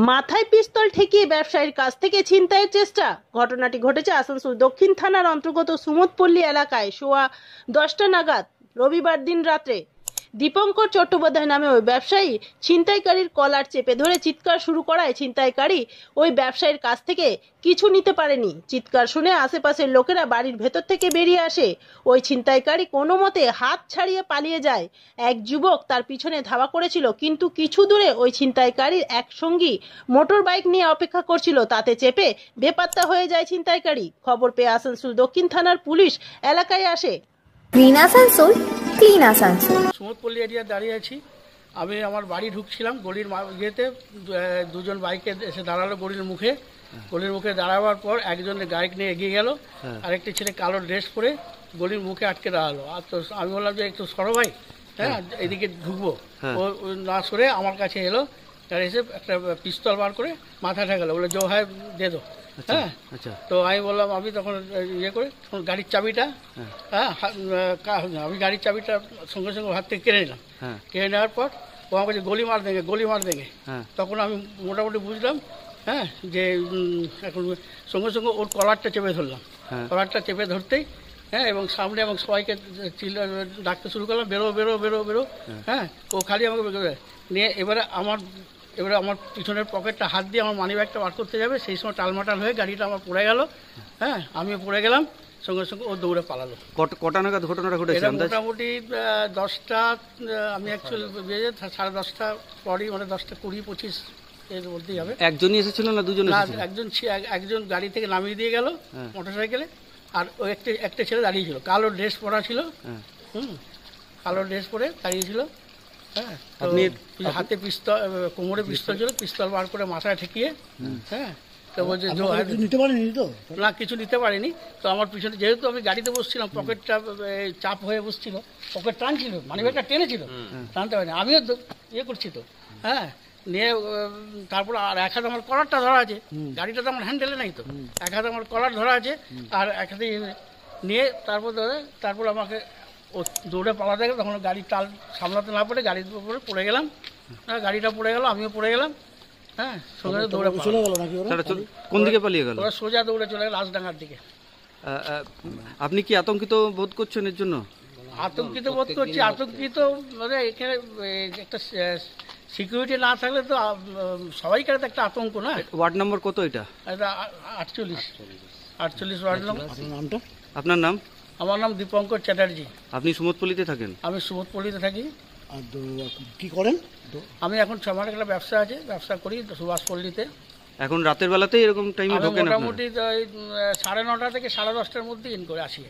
মাথায় পিস্তল ঠেকিয়ে ব্যবসায়ীর কাছ থেকে ছিনতাইয়ের চেষ্টা। ঘটনাটি ঘটেছে আসানসোল দক্ষিণ থানার অন্তর্গত সুমতপল্লী এলাকায় সোয়া 10টা নাগাদ রবিবার দিন রাত্রে। দীপঙ্কর চট্টোপাধ্যায় নামে ওই ব্যবসায়ী ছিনতাইকারীর কলার চেপে ধরে চিৎকার শুরু করায় ছিনতাইকারী ওই ব্যবসায়ীর কাছ থেকে কিছু নিতে পারেনি। চিৎকার শুনে আশেপাশের লোকেরা বাড়ির ভেতর থেকে বেরিয়ে আসে। ওই ছিনতাইকারী কোনো মতে হাত ছাড়িয়ে পালিয়ে যায়। এক যুবক তার পিছনে ধাওয়া করেছিল, কিন্তু কিছু দূরে ওই ছিনতাইকারীর এক সঙ্গী মোটর বাইক নিয়ে অপেক্ষা করছিল, তাতে চেপে বেপাত্তা হয়ে যায় ছিনতাইকারী। খবর পেয়ে আসানসোল দক্ষিণ থানার পুলিশ এলাকায় আসে। Green Asansol, clean Asansol. Sumatpalli area দাঁড়িয়ে আছি। আমি আমার বাড়ি ঢুকছিলাম, গলির ইয়েতে দুজন বাইকে এসে দাঁড়ালো গলির মুখে দাঁড়াবার পর একজন বাইক নিয়ে এগিয়ে গেল, আরেকটি ছেলে কালো ড্রেস পরে গলির মুখে আটকে দাঁড়ালো। আর তো আমি বললাম যে একটু সরো ভাই, হ্যাঁ এদিকে ঢুকবো। ও না সরে আমার কাছে এলো, তার এসে একটা পিস্তল বার করে মাথা ঠেকালো, বলে জো হয় দে দো। হ্যাঁ, তো আমি বললাম, আমি তখন ইয়ে করে গাড়ির চাবিটা, হ্যাঁ আমি গাড়ির চাবিটা সঙ্গে সঙ্গে হাত থেকে কেড়ে নিলাম। কেড়ে নেওয়ার পর ও আমার কাছে গলি মার দেঙ্গে। তখন আমি মোটামুটি বুঝলাম, হ্যাঁ, যে এখন সঙ্গে সঙ্গে ওর কলারটা চেপে ধরলাম। কলারটা চেপে ধরতেই, হ্যাঁ, এবং সামনে এবং সবাইকে ডাকতে শুরু করলাম, বেরো বেরো বেরো বেরো। হ্যাঁ, ও খালি আমাকে নিয়ে এবারে আমার পিছনের পকেটটা হাত দিয়ে আমার মানি ব্যাগটা বার করতে যাবে, সেই সময় টালমাটাল হয়ে গাড়িটা আমার পড়ে গেল। হ্যাঁ, আমিও পড়ে গেলাম, সঙ্গে সঙ্গে ও দৌড়ে পালালো। কটা নাগাদ ঘটনাটা ঘটেছে? মোটামুটি 10টা, আমি অ্যাকচুয়ালি 10:30 পরই, মানে 10টা 20-25 এর মধ্যেই হবে। একজনই এসেছিল না দুজন? একজন গাড়ি থেকে নামিয়ে দিয়ে গেল মোটরসাইকেলে, আর ওই একটা ছেলে দাঁড়িয়েছিল, কালো ড্রেস পরা ছিল। কালো ড্রেস পরে দাঁড়িয়েছিল। হ্যাঁ, হাতে পিস্তল, কোমরে পিস্তল ছিল, পিস্তল বার করে মাথায় ঠেকিয়ে, হ্যাঁ, তো বলছে নিতে পারিনি তো না, কিছু নিতে পারিনি। তো আমার পিছনে, যেহেতু আমি গাড়িতে বসছিলাম, পকেটটা চাপ হয়ে বসছিল, পকেট টানছিল, মানিব্যাগটা টেনেছিল, টানতে পারিনি, আমিও ইয়ে করছি তো। হ্যাঁ, নিয়ে তারপর আর এক হাতে আমার কলারটা ধরা আছে, গাড়িটা তো আমার হ্যান্ডেলে নাই, তো এক হাতে আমার কলার ধরা আছে, আর এক হাতে নিয়ে তারপর আমাকে ও দৌড়ে পালাতে গেল। তখন গাড়ির টাল সামলাতে না পারে গাড়ির উপরে পড়ে গেলাম। হ্যাঁ, গাড়িটা পড়ে গেল, আমিও পড়ে গেলাম। হ্যাঁ, সোজা দৌড়ে চলে গেল নাকি? কোন দিকে পালিয়ে গেল? ওরা সোজা দৌড়ে চলে গেল রাজডাঙ্গার দিকে। আপনি কি আতঙ্কিত বোধ করছেন এর জন্য? আতঙ্কিত বোধ করছি, আতঙ্কিত মানে এখানে একটা সিকিউরিটি না থাকলে তো সবাইকার তো একটা আতঙ্ক না। ওয়ার্ড নম্বর কত এটা? 48 ওয়ার্ড নম্বর। নামটা? আপনার নাম? আমার নাম দীপঙ্কর চ্যাটার্জি। আপনি সুমতপল্লীতে থাকেন? আমি সুমতপল্লীতে থাকি। আর কি করেন? আমি এখন আমার একটা ব্যবসা আছে, ব্যবসা করি সুভাষপল্লীতে। এখন রাতের বেলাতেই এরকম টাইমে ঢোকেন? মোটামুটি 9:30 থেকে 10:30 মধ্যে ইন করে আসি।